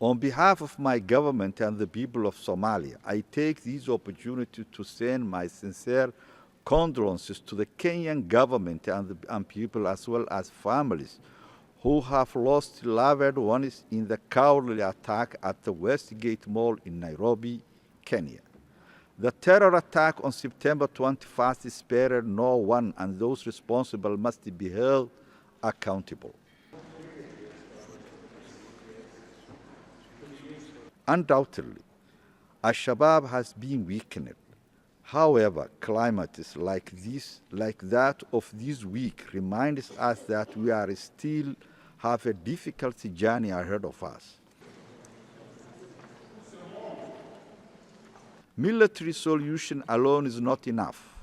On behalf of my government and the people of Somalia, I take this opportunity to send my sincere condolences to the Kenyan government and people, as well as families who have lost loved ones in the cowardly attack at the Westgate Mall in Nairobi, Kenya. The terror attack on September 21st spared no one, and those responsible must be held accountable. Undoubtedly, Al-Shabaab has been weakened. However, climates like that of this week reminds us that we are still have a difficult journey ahead of us. Military solution alone is not enough.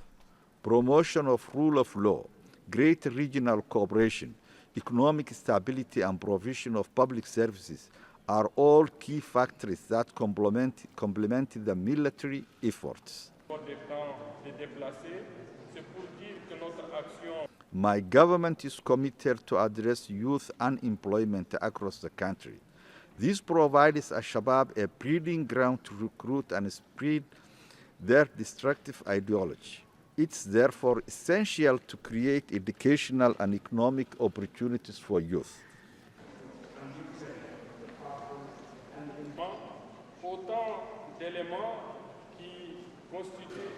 Promotion of rule of law, greater regional cooperation, economic stability, and provision of public services are all key factors that complement the military efforts. My government is committed to address youth unemployment across the country. This provides Al-Shabaab a breeding ground to recruit and spread their destructive ideology. It's therefore essential to create educational and economic opportunities for youth. Autant d'éléments qui constituent